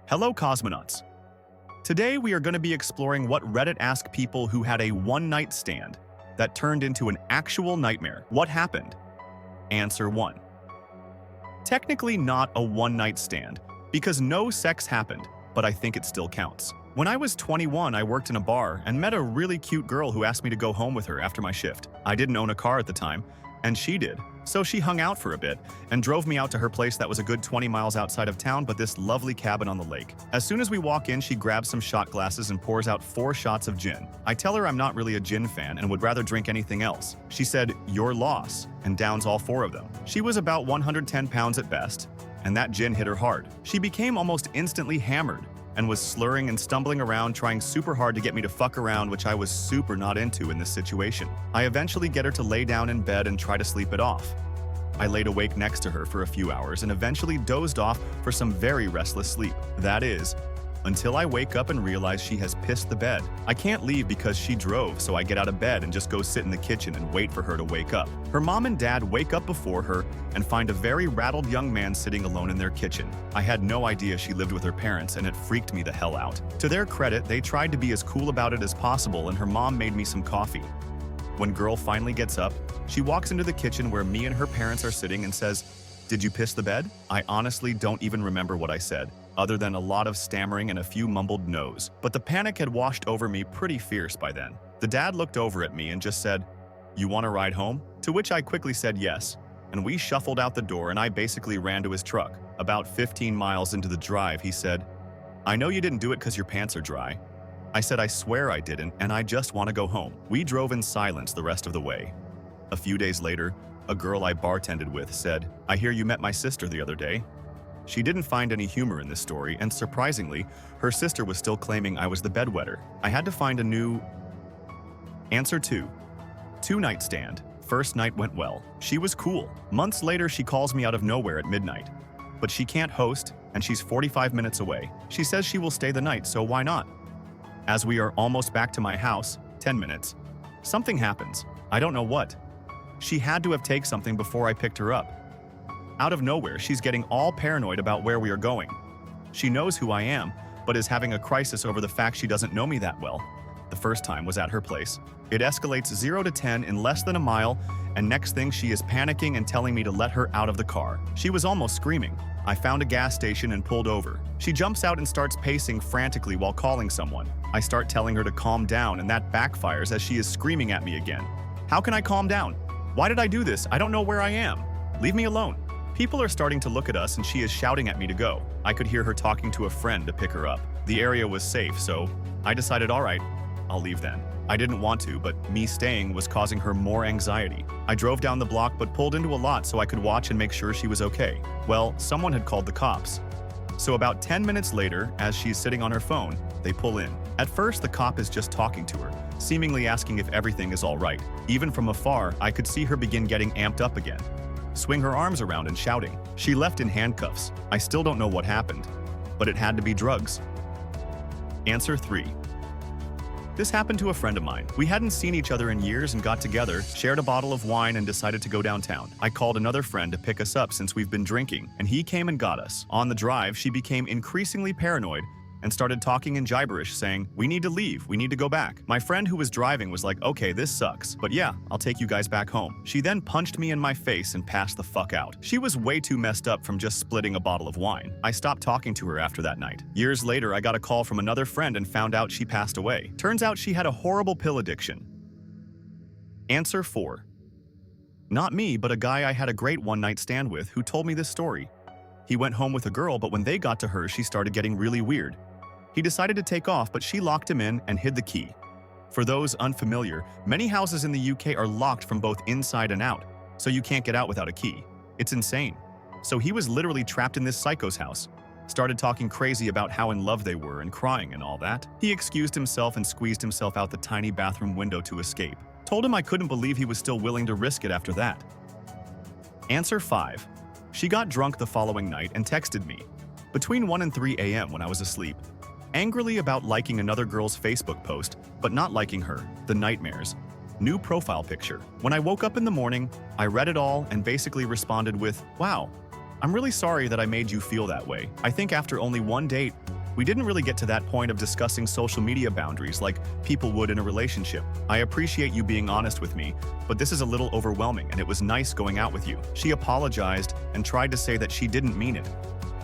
Hello, cosmonauts. Today we are going to be exploring what Reddit asked people who had a one-night stand that turned into an actual nightmare. What happened? Answer 1. Technically not a one-night stand, because no sex happened, but I think it still counts. When I was 21, I worked in a bar and met a really cute girl who asked me to go home with her after my shift. I didn't own a car at the time, and she did. So she hung out for a bit and drove me out to her place that was a good 20 miles outside of town, but this lovely cabin on the lake. As soon as we walk in, she grabs some shot glasses and pours out 4 shots of gin. I tell her I'm not really a gin fan and would rather drink anything else. She said, "Your loss," and downs all 4 of them. She was about 110 pounds at best, and that gin hit her hard. She became almost instantly hammered and was slurring and stumbling around, trying super hard to get me to fuck around, which I was super not into in this situation. I eventually get her to lay down in bed and try to sleep it off. I laid awake next to her for a few hours and eventually dozed off for some very restless sleep. That is, until I wake up and realize she has pissed the bed. I can't leave because she drove, so I get out of bed and just go sit in the kitchen and wait for her to wake up. Her mom and dad wake up before her and find a very rattled young man sitting alone in their kitchen. I had no idea she lived with her parents, and it freaked me the hell out. To their credit, they tried to be as cool about it as possible, and her mom made me some coffee. When girl finally gets up, she walks into the kitchen where me and her parents are sitting and says, "Did you piss the bed?" I honestly don't even remember what I said, other than a lot of stammering and a few mumbled no's. But the panic had washed over me pretty fierce by then. The dad looked over at me and just said, "You want to ride home?" To which I quickly said yes, and we shuffled out the door and I basically ran to his truck. About 15 miles into the drive, he said, "I know you didn't do it because your pants are dry." I said I swear I didn't, and I just want to go home. We drove in silence the rest of the way. A few days later, a girl I bartended with said, "I hear you met my sister the other day." She didn't find any humor in this story, and surprisingly, her sister was still claiming I was the bedwetter. I had to find a new... Answer 2. 2-night stand. First night went well. She was cool. Months later, she calls me out of nowhere at midnight. But she can't host, and she's 45 minutes away. She says she will stay the night, so why not? As we are almost back to my house, 10 minutes, something happens. I don't know what. She had to have taken something before I picked her up. Out of nowhere, she's getting all paranoid about where we are going. She knows who I am, but is having a crisis over the fact she doesn't know me that well. The first time was at her place. It escalates 0 to 10 in less than a mile, and next thing she is panicking and telling me to let her out of the car. She was almost screaming. I found a gas station and pulled over. She jumps out and starts pacing frantically while calling someone. I start telling her to calm down, and that backfires as she is screaming at me again. How can I calm down? Why did I do this? I don't know where I am. Leave me alone. People are starting to look at us and she is shouting at me to go. I could hear her talking to a friend to pick her up. The area was safe, so I decided, all right, I'll leave then. I didn't want to, but me staying was causing her more anxiety. I drove down the block but pulled into a lot so I could watch and make sure she was okay. Well, someone had called the cops. So about 10 minutes later, as she's sitting on her phone, they pull in. At first, the cop is just talking to her, seemingly asking if everything is all right. Even from afar, I could see her begin getting amped up again, swing her arms around and shouting. She left in handcuffs. I still don't know what happened, but it had to be drugs. Answer 3. This happened to a friend of mine. We hadn't seen each other in years and got together, shared a bottle of wine, and decided to go downtown. I called another friend to pick us up since we've been drinking, and he came and got us. On the drive, she became increasingly paranoid and started talking in gibberish, saying, "We need to leave, we need to go back." My friend who was driving was like, "Okay, this sucks, but yeah, I'll take you guys back home." She then punched me in my face and passed the fuck out. She was way too messed up from just splitting a bottle of wine. I stopped talking to her after that night. Years later, I got a call from another friend and found out she passed away. Turns out she had a horrible pill addiction. Answer 4. Not me, but a guy I had a great one-night stand with who told me this story. He went home with a girl, but when they got to her, she started getting really weird. He decided to take off, but she locked him in and hid the key. For those unfamiliar, many houses in the UK are locked from both inside and out, so you can't get out without a key. It's insane. So he was literally trapped in this psycho's house, started talking crazy about how in love they were and crying and all that. He excused himself and squeezed himself out the tiny bathroom window to escape. Told him I couldn't believe he was still willing to risk it after that. Answer 5. She got drunk the following night and texted me, between 1 and 3 a.m. when I was asleep, angrily about liking another girl's Facebook post, but not liking her. The nightmares. New profile picture. When I woke up in the morning, I read it all and basically responded with, "Wow, I'm really sorry that I made you feel that way. I think after only one date, We didn't really get to that point of discussing social media boundaries like people would in a relationship. I appreciate you being honest with me, but this is a little overwhelming and it was nice going out with you. She apologized and tried to say that she didn't mean it,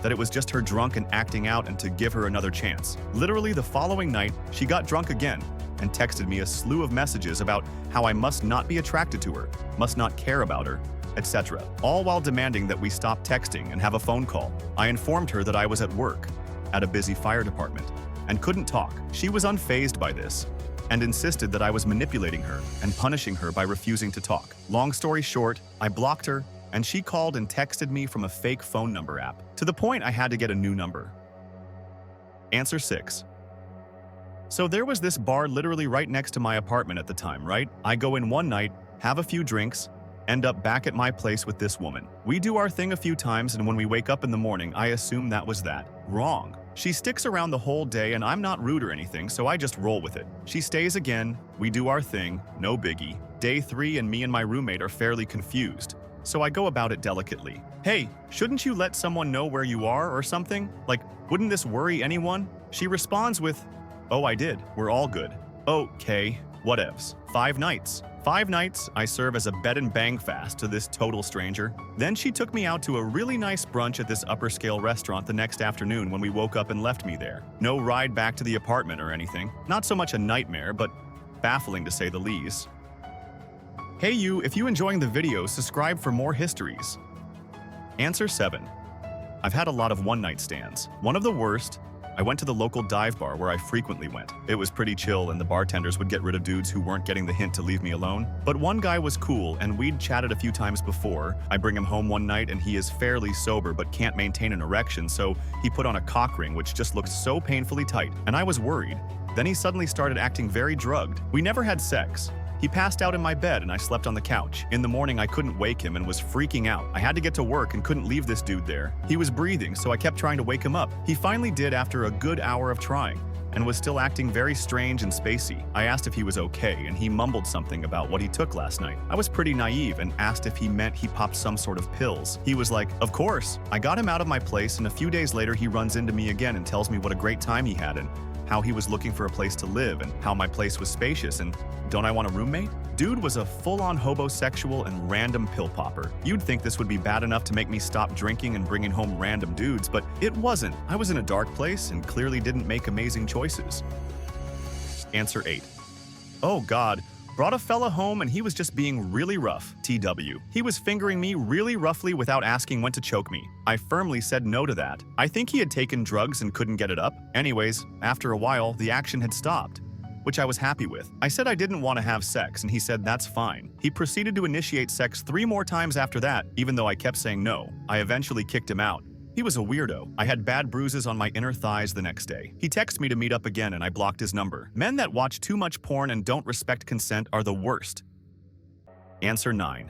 that it was just her drunk and acting out and to give her another chance. Literally the following night, she got drunk again and texted me a slew of messages about how I must not be attracted to her, must not care about her, etc., all while demanding that we stop texting and have a phone call. I informed her that I was at work, at a busy fire department, and couldn't talk. She was unfazed by this and insisted that I was manipulating her and punishing her by refusing to talk. Long story short, I blocked her and she called and texted me from a fake phone number app, to the point I had to get a new number. Answer 6. So there was this bar literally right next to my apartment at the time, right? I go in one night, have a few drinks, end up back at my place with this woman. We do our thing a few times, and when we wake up in the morning, I assume that was that. Wrong. She sticks around the whole day and I'm not rude or anything, so I just roll with it. She stays again, we do our thing, no biggie. Day 3 and me and my roommate are fairly confused, so I go about it delicately. Hey, shouldn't you let someone know where you are or something? Like, wouldn't this worry anyone? She responds with, oh, I did, we're all good. Okay, whatevs. 5 nights. 5 nights, I serve as a bed and bang fast to this total stranger. Then she took me out to a really nice brunch at this upper scale restaurant the next afternoon when we woke up and left me there. No ride back to the apartment or anything. Not so much a nightmare, but baffling to say the least. Hey you, if you enjoying the video, subscribe for more histories. Answer 7. I've had a lot of one-night stands. One of the worst, I went to the local dive bar where I frequently went. It was pretty chill and the bartenders would get rid of dudes who weren't getting the hint to leave me alone. But one guy was cool and we'd chatted a few times before. I bring him home one night and he is fairly sober but can't maintain an erection, so he put on a cock ring which just looked so painfully tight, and I was worried. Then he suddenly started acting very drugged. We never had sex. He passed out in my bed and I slept on the couch. In the morning, I couldn't wake him and was freaking out. I had to get to work and couldn't leave this dude there. He was breathing, so I kept trying to wake him up. He finally did after a good hour of trying, and was still acting very strange and spacey. I asked if he was okay, and he mumbled something about what he took last night. I was pretty naive and asked if he meant he popped some sort of pills. He was like, of course. I got him out of my place, and a few days later he runs into me again and tells me what a great time he had and how he was looking for a place to live and how my place was spacious and don't I want a roommate? Dude was a full-on hobosexual and random pill popper. You'd think this would be bad enough to make me stop drinking and bringing home random dudes, but it wasn't. I was in a dark place and clearly didn't make amazing choices. Answer 8. Oh God. Brought a fella home and he was just being really rough. TW. He was fingering me really roughly without asking when to choke me. I firmly said no to that. I think he had taken drugs and couldn't get it up. Anyways, after a while, the action had stopped, which I was happy with. I said I didn't want to have sex and he said that's fine. He proceeded to initiate sex 3 more times after that, even though I kept saying no. I eventually kicked him out. He was a weirdo. I had bad bruises on my inner thighs the next day. He texted me to meet up again and I blocked his number. Men that watch too much porn and don't respect consent are the worst. Answer 9.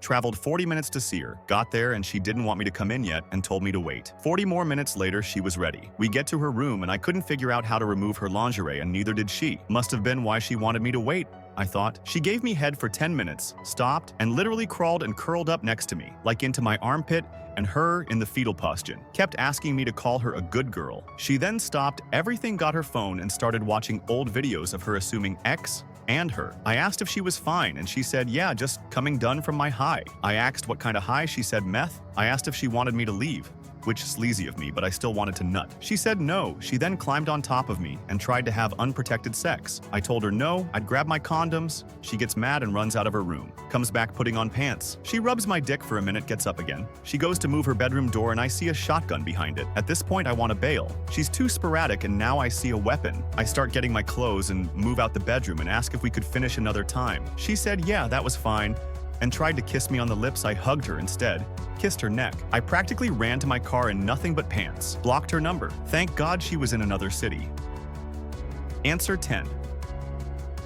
Traveled 40 minutes to see her, got there and she didn't want me to come in yet and told me to wait. 40 more minutes later, she was ready. We get to her room and I couldn't figure out how to remove her lingerie and neither did she. Must have been why she wanted me to wait, I thought. She gave me head for 10 minutes, stopped, and literally crawled and curled up next to me, like into my armpit and her in the fetal position. Kept asking me to call her a good girl. She then stopped everything, got her phone, and started watching old videos of her assuming ex and her. I asked if she was fine, and she said, yeah, just coming done from my high. I asked what kind of high, she said meth. I asked if she wanted me to leave, which sleazy of me, but I still wanted to nut. She said no. She then climbed on top of me and tried to have unprotected sex. I told her no, I'd grab my condoms. She gets mad and runs out of her room. Comes back putting on pants. She rubs my dick for a minute, gets up again. She goes to move her bedroom door and I see a shotgun behind it. At this point, I want to bail. She's too sporadic and now I see a weapon. I start getting my clothes and move out the bedroom and ask if we could finish another time. She said yeah, that was fine, and tried to kiss me on the lips. I hugged her instead, kissed her neck. I practically ran to my car in nothing but pants, blocked her number. Thank God she was in another city. Answer 10.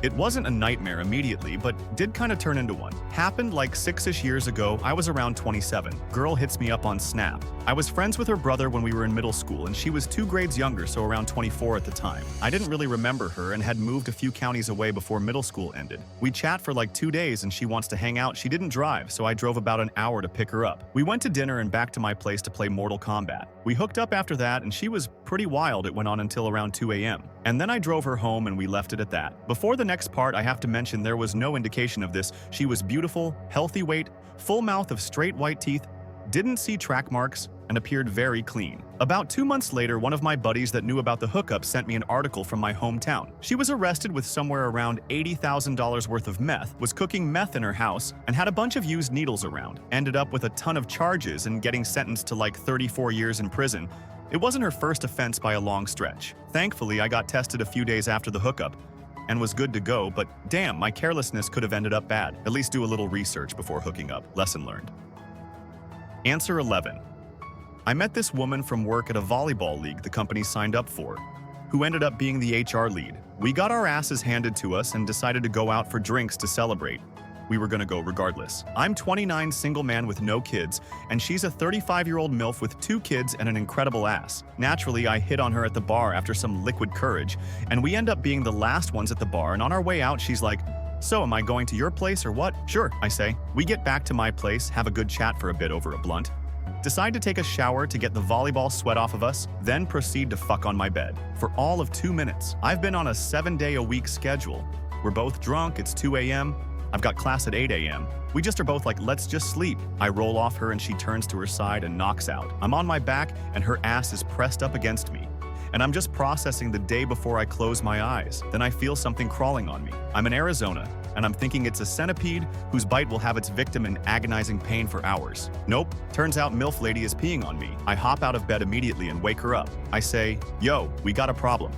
It wasn't a nightmare immediately, but did kind of turn into one. Happened like 6-ish years ago. I was around 27. Girl hits me up on Snap. I was friends with her brother when we were in middle school, and she was 2 grades younger, so around 24 at the time. I didn't really remember her and had moved a few counties away before middle school ended. We chat for like 2 days and she wants to hang out. She didn't drive, so I drove about an hour to pick her up. We went to dinner and back to my place to play Mortal Kombat. We hooked up after that and she was pretty wild. It went on until around 2 a.m. And then I drove her home and we left it at that. Before the next part, I have to mention there was no indication of this. She was beautiful, healthy weight, full mouth of straight white teeth, didn't see track marks, and appeared very clean. About 2 months later, one of my buddies that knew about the hookup sent me an article from my hometown. She was arrested with somewhere around $80,000 worth of meth, was cooking meth in her house, and had a bunch of used needles around. Ended up with a ton of charges and getting sentenced to like 34 years in prison. It wasn't her first offense by a long stretch. Thankfully, I got tested a few days after the hookup and was good to go, but damn, my carelessness could have ended up bad. At least do a little research before hooking up. Lesson learned. Answer 11. I met this woman from work at a volleyball league the company signed up for, who ended up being the HR lead. We got our asses handed to us and decided to go out for drinks to celebrate. We were gonna go regardless. I'm 29, single man with no kids, and she's a 35-year-old MILF with 2 kids and an incredible ass. Naturally, I hit on her at the bar after some liquid courage, and we end up being the last ones at the bar, and on our way out, she's like, "So, am I going to your place or what?" "Sure," I say. We get back to my place, have a good chat for a bit over a blunt, decide to take a shower to get the volleyball sweat off of us, then proceed to fuck on my bed. For all of 2 minutes. I've been on a 7-day-a-week schedule. We're both drunk, it's 2 a.m., I've got class at 8 a.m. We just are both like, let's just sleep. I roll off her and she turns to her side and knocks out. I'm on my back and her ass is pressed up against me. And I'm just processing the day before I close my eyes. Then I feel something crawling on me. I'm in Arizona, and I'm thinking it's a centipede whose bite will have its victim in agonizing pain for hours. Nope, turns out MILF lady is peeing on me. I hop out of bed immediately and wake her up. I say, "Yo, we got a problem.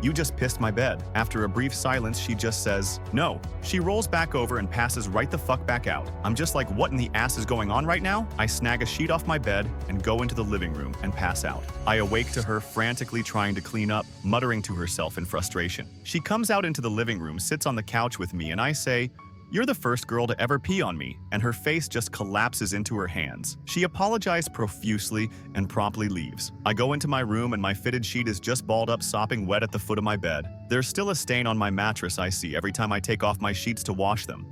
You just pissed my bed." After a brief silence, she just says, "No." She rolls back over and passes right the fuck back out. I'm just like, what in the ass is going on right now? I snag a sheet off my bed and go into the living room and pass out. I awake to her frantically trying to clean up, muttering to herself in frustration. She comes out into the living room, sits on the couch with me, and I say, "You're the first girl to ever pee on me," and her face just collapses into her hands. She apologizes profusely and promptly leaves. I go into my room and my fitted sheet is just balled up, sopping wet at the foot of my bed. There's still a stain on my mattress I see every time I take off my sheets to wash them.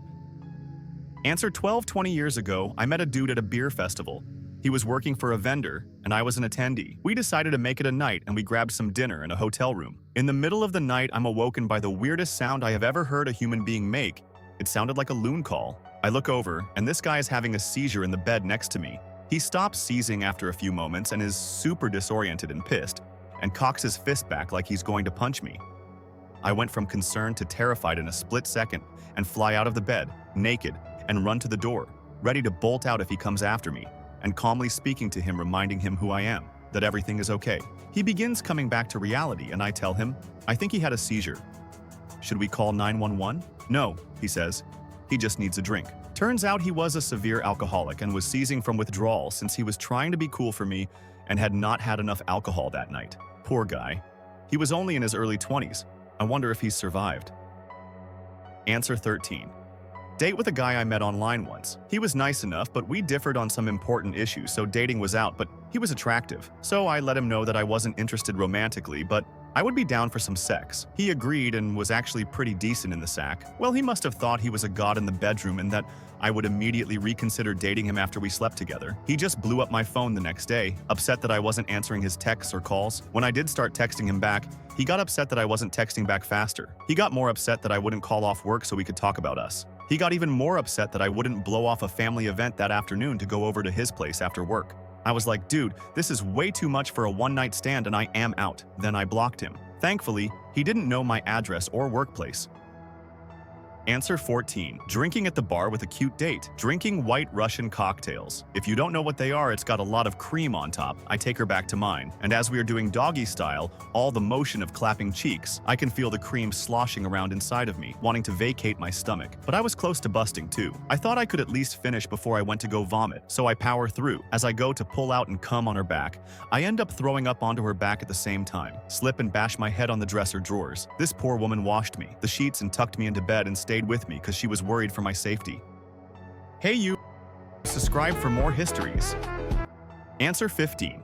Answer 12. 20 years ago, I met a dude at a beer festival. He was working for a vendor, and I was an attendee. We decided to make it a night, and we grabbed some dinner in a hotel room. In the middle of the night, I'm awoken by the weirdest sound I have ever heard a human being make. It sounded like a loon call. I look over, and this guy is having a seizure in the bed next to me. He stops seizing after a few moments and is super disoriented and pissed, and cocks his fist back like he's going to punch me. I went from concerned to terrified in a split second and fly out of the bed, naked, and run to the door, ready to bolt out if he comes after me, and calmly speaking to him, reminding him who I am, that everything is okay. He begins coming back to reality, and I tell him, I think he had a seizure. Should we call 911? No, he says. He just needs a drink. Turns out he was a severe alcoholic and was seizing from withdrawal since he was trying to be cool for me and had not had enough alcohol that night. Poor guy. He was only in his early 20s. I wonder if he's survived. Answer 13. Date with a guy I met online once. He was nice enough, but we differed on some important issues, so dating was out, but he was attractive. So I let him know that I wasn't interested romantically, but I would be down for some sex. He agreed and was actually pretty decent in the sack. Well, he must have thought he was a god in the bedroom and that I would immediately reconsider dating him after we slept together. He just blew up my phone the next day, upset that I wasn't answering his texts or calls. When I did start texting him back, he got upset that I wasn't texting back faster. He got more upset that I wouldn't call off work so we could talk about us. He got even more upset that I wouldn't blow off a family event that afternoon to go over to his place after work. I was like, dude, this is way too much for a one-night stand and I am out. Then I blocked him. Thankfully, he didn't know my address or workplace. Answer 14. Drinking at the bar with a cute date. Drinking White Russian cocktails. If you don't know what they are, it's got a lot of cream on top. I take her back to mine, and as we are doing doggy style, all the motion of clapping cheeks, I can feel the cream sloshing around inside of me, wanting to vacate my stomach. But I was close to busting too. I thought I could at least finish before I went to go vomit, so I power through. As I go to pull out and come on her back, I end up throwing up onto her back at the same time. Slip and bash my head on the dresser drawers. This poor woman washed me, the sheets, and tucked me into bed and stayed with me because she was worried for my safety. Hey you, subscribe for more histories. Answer 15.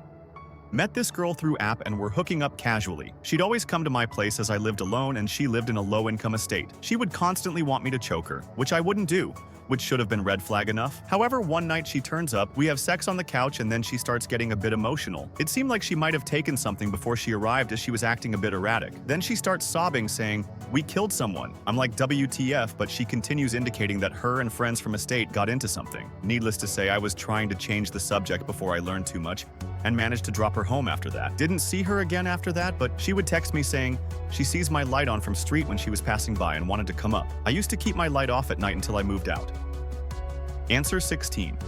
Met this girl through app and were hooking up casually. She'd always come to my place as I lived alone and she lived in a low-income estate. She would constantly want me to choke her, which I wouldn't do, which should have been red flag enough. However, one night she turns up, we have sex on the couch, and then she starts getting a bit emotional. It seemed like she might have taken something before she arrived as she was acting a bit erratic. Then she starts sobbing, saying, "We killed someone." I'm like, WTF, but she continues indicating that her and friends from estate got into something. Needless to say, I was trying to change the subject before I learned too much, and managed to drop her home after that. Didn't see her again after that, but she would text me saying she sees my light on from street when she was passing by and wanted to come up. I used to keep my light off at night until I moved out. Answer 16.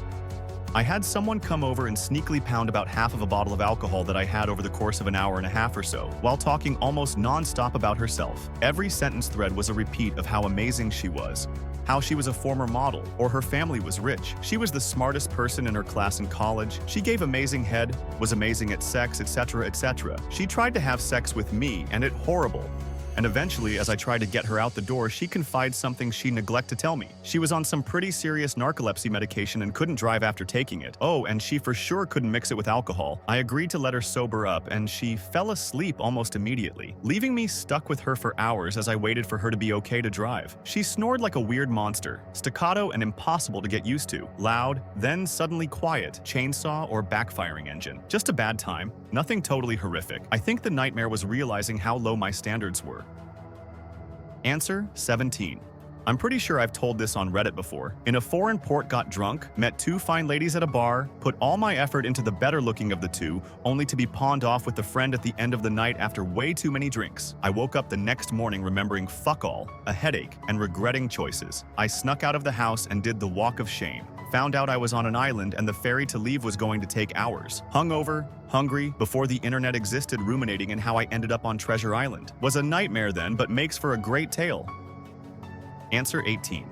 I had someone come over and sneakily pound about half of a bottle of alcohol that I had over the course of an hour and a half or so, while talking almost non-stop about herself. Every sentence thread was a repeat of how amazing she was, how she was a former model, or her family was rich. She was the smartest person in her class in college. She gave amazing head, was amazing at sex, etc., etc. She tried to have sex with me, and it horrible. And eventually, as I tried to get her out the door, she confides something she neglected to tell me. She was on some pretty serious narcolepsy medication and couldn't drive after taking it. Oh, and she for sure couldn't mix it with alcohol. I agreed to let her sober up, and she fell asleep almost immediately, leaving me stuck with her for hours as I waited for her to be okay to drive. She snored like a weird monster, staccato and impossible to get used to. Loud, then suddenly quiet, chainsaw or backfiring engine. Just a bad time, nothing totally horrific. I think the nightmare was realizing how low my standards were. Answer 17. I'm pretty sure I've told this on Reddit before. In a foreign port, got drunk, met two fine ladies at a bar, put all my effort into the better looking of the two, only to be pawned off with a friend at the end of the night after way too many drinks. I woke up the next morning remembering fuck all, a headache, and regretting choices. I snuck out of the house and did the walk of shame. Found out I was on an island and the ferry to leave was going to take hours. Hungover, hungry, before the internet existed, ruminating in how I ended up on Treasure Island. Was a nightmare then, but makes for a great tale. Answer 18.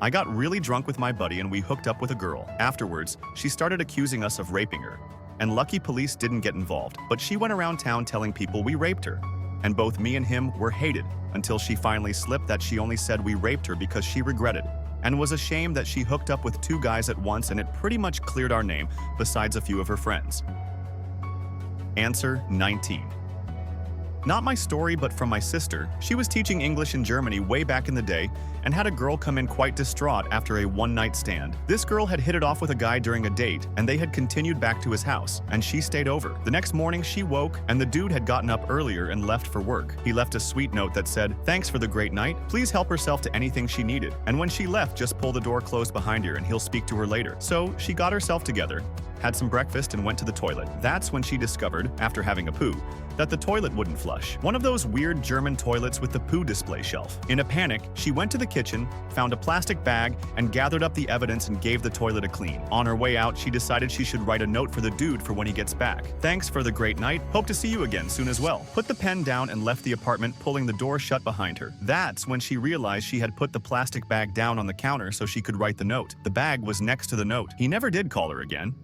I got really drunk with my buddy and we hooked up with a girl. Afterwards, she started accusing us of raping her. And lucky police didn't get involved, but she went around town telling people we raped her. And both me and him were hated, until she finally slipped that she only said we raped her because she regretted, and was ashamed that she hooked up with two guys at once, and it pretty much cleared our name, besides a few of her friends. Answer 19. Not my story, but from my sister. She was teaching English in Germany way back in the day and had a girl come in quite distraught after a one-night stand. This girl had hit it off with a guy during a date, and they had continued back to his house, and she stayed over. The next morning, she woke, and the dude had gotten up earlier and left for work. He left a sweet note that said, "Thanks for the great night. Please help herself to anything she needed. And when she left, just pull the door closed behind her and he'll speak to her later." So she got herself together, had some breakfast, and went to the toilet. That's when she discovered, after having a poo, that the toilet wouldn't flush. One of those weird German toilets with the poo display shelf. In a panic, she went to the kitchen, found a plastic bag, and gathered up the evidence and gave the toilet a clean. On her way out, she decided she should write a note for the dude for when he gets back. "Thanks for the great night. Hope to see you again soon as well." Put the pen down and left the apartment, pulling the door shut behind her. That's when she realized she had put the plastic bag down on the counter so she could write the note. The bag was next to the note. He never did call her again.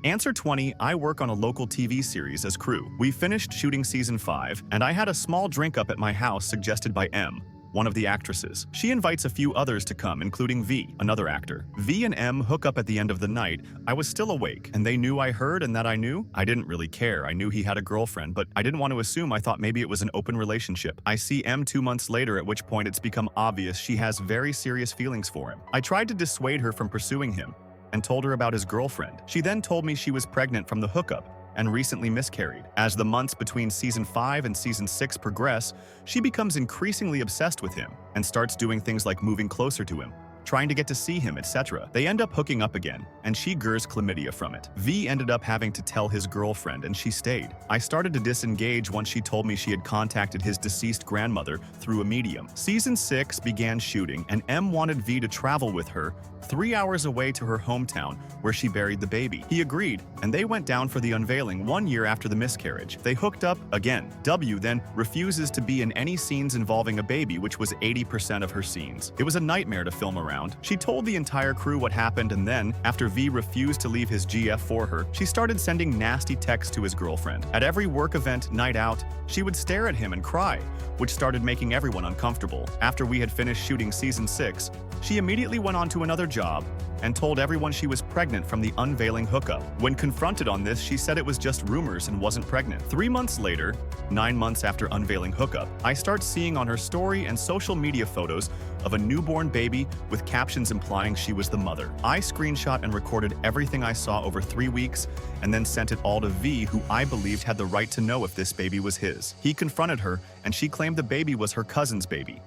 Answer 20. I work on a local TV series as crew. We finished shooting season 5, and I had a small drink up at my house suggested by M, one of the actresses. She invites a few others to come, including V, another actor. V and M hook up at the end of the night. I was still awake, and they knew I heard and that I knew. I didn't really care. I knew he had a girlfriend, but I didn't want to assume. I thought maybe it was an open relationship. I see M 2 months later, at which point it's become obvious she has very serious feelings for him. I tried to dissuade her from pursuing him and told her about his girlfriend. She then told me she was pregnant from the hookup and recently miscarried. As the months between season 5 and season 6 progress, she becomes increasingly obsessed with him and starts doing things like moving closer to him, trying to get to see him, etc. They end up hooking up again, and she gets chlamydia from it. V ended up having to tell his girlfriend, and she stayed. I started to disengage once she told me she had contacted his deceased grandmother through a medium. Season 6 began shooting, and M wanted V to travel with her 3 hours away to her hometown, where she buried the baby. He agreed, and they went down for the unveiling 1 year after the miscarriage. They hooked up again. W then refuses to be in any scenes involving a baby, which was 80% of her scenes. It was a nightmare to film around. around. She told the entire crew what happened, and then, after V refused to leave his GF for her, she started sending nasty texts to his girlfriend. At every work event, night out, she would stare at him and cry, which started making everyone uncomfortable. After we had finished shooting season 6, she immediately went on to another job and told everyone she was pregnant from the unveiling hookup. When confronted on this, she said it was just rumors and wasn't pregnant. 3 months later, 9 months after unveiling hookup, I start seeing on her story and social media photos of a newborn baby with captions implying she was the mother. I screenshot and recorded everything I saw over 3 weeks and then sent it all to V, who I believed had the right to know if this baby was his. He confronted her and she claimed the baby was her cousin's baby.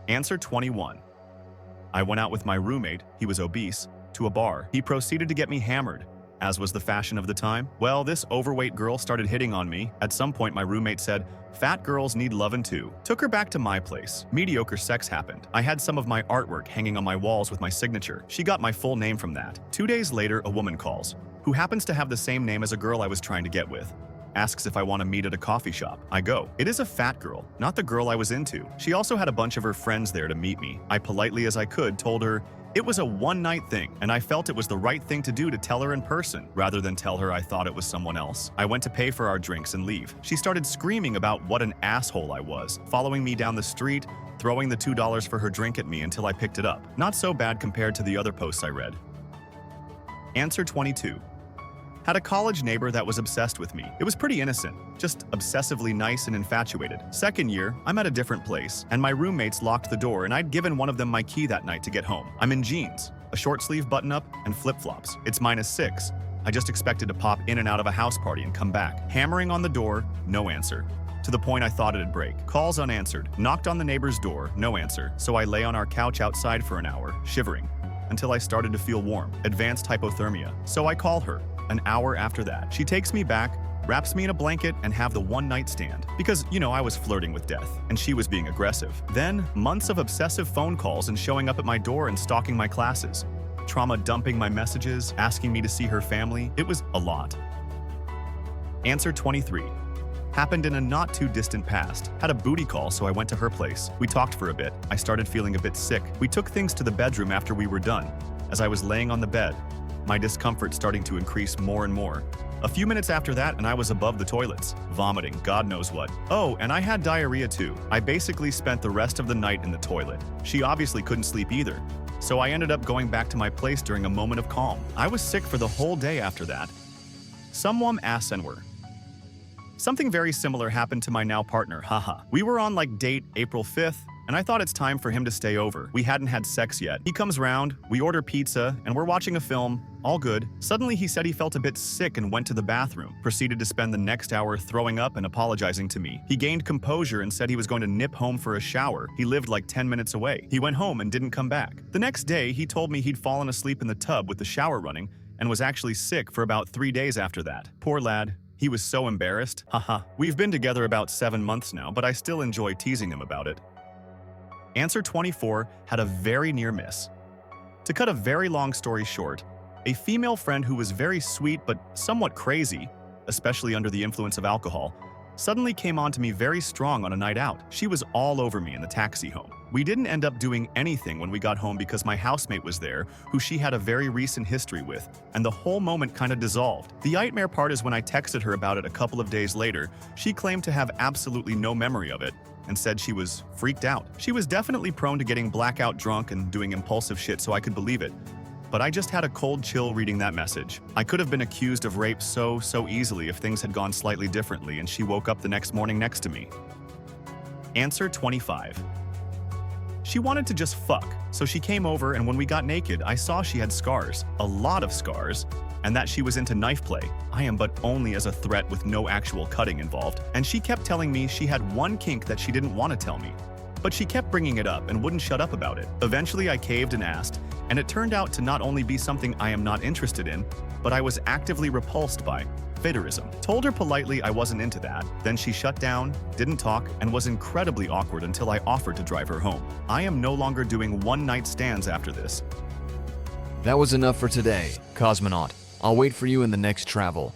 Answer 21. I went out with my roommate, he was obese, to a bar. He proceeded to get me hammered, as was the fashion of the time. Well, this overweight girl started hitting on me. At some point, my roommate said, "Fat girls need lovin' too." Took her back to my place. Mediocre sex happened. I had some of my artwork hanging on my walls with my signature. She got my full name from that. 2 days later, a woman calls, who happens to have the same name as a girl I was trying to get with. Asks if I want to meet at a coffee shop. I go. It is a fat girl, not the girl I was into. She also had a bunch of her friends there to meet me. I politely as I could told her it was a one-night thing, and I felt it was the right thing to do to tell her in person, rather than tell her I thought it was someone else. I went to pay for our drinks and leave. She started screaming about what an asshole I was, following me down the street, throwing the $2 for her drink at me until I picked it up. Not so bad compared to the other posts I read. Answer 22. Had a college neighbor that was obsessed with me. It was pretty innocent, just obsessively nice and infatuated. Second year, I'm at a different place, and my roommates locked the door, and I'd given one of them my key that night to get home. I'm in jeans, a short sleeve button-up, and flip-flops. It's -6. I just expected to pop in and out of a house party and come back. Hammering on the door, no answer. To the point I thought it'd break. Calls unanswered. Knocked on the neighbor's door, no answer. So I lay on our couch outside for an hour, shivering, until I started to feel warm. Advanced hypothermia. So I call her. An hour after that, she takes me back, wraps me in a blanket, and have the one-night stand. Because, I was flirting with death, and she was being aggressive. Then, months of obsessive phone calls and showing up at my door and stalking my classes. Trauma dumping my messages, asking me to see her family. It was a lot. Answer 23. Happened in a not-too-distant past. Had a booty call, so I went to her place. We talked for a bit. I started feeling a bit sick. We took things to the bedroom after we were done. As I was laying on the bed, my discomfort starting to increase more and more. A few minutes after that, and I was above the toilets, vomiting, God knows what. Oh, and I had diarrhea too. I basically spent the rest of the night in the toilet. She obviously couldn't sleep either, so I ended up going back to my place during a moment of calm. I was sick for the whole day after that. Someone asked and were. Something very similar happened to my now partner, haha. We were on date April 5th, and I thought it's time for him to stay over. We hadn't had sex yet. He comes round, we order pizza, and we're watching a film, all good. Suddenly he said he felt a bit sick and went to the bathroom. Proceeded to spend the next hour throwing up and apologizing to me. He gained composure and said he was going to nip home for a shower. He lived 10 minutes away. He went home and didn't come back. The next day, he told me he'd fallen asleep in the tub with the shower running and was actually sick for about 3 days after that. Poor lad. He was so embarrassed. Haha. We've been together about 7 months now, but I still enjoy teasing him about it. Answer 24 had a very near miss. To cut a very long story short, a female friend who was very sweet but somewhat crazy, especially under the influence of alcohol, suddenly came on to me very strong on a night out. She was all over me in the taxi home. We didn't end up doing anything when we got home because my housemate was there, who she had a very recent history with, and the whole moment kind of dissolved. The nightmare part is when I texted her about it a couple of days later, she claimed to have absolutely no memory of it, and said she was freaked out. She was definitely prone to getting blackout drunk and doing impulsive shit, so I could believe it. But I just had a cold chill reading that message. I could have been accused of rape so easily if things had gone slightly differently and she woke up the next morning next to me. Answer 25. She wanted to just fuck, so she came over, and when we got naked, I saw she had scars, a lot of scars, and that she was into knife play. I am but only as a threat with no actual cutting involved, and she kept telling me she had one kink that she didn't want to tell me. But she kept bringing it up and wouldn't shut up about it. Eventually I caved and asked, and it turned out to not only be something I am not interested in, but I was actively repulsed by. Fetishism. Told her politely I wasn't into that. Then she shut down, didn't talk, and was incredibly awkward until I offered to drive her home. I am no longer doing one-night stands after this. That was enough for today, Cosmonaut. I'll wait for you in the next travel.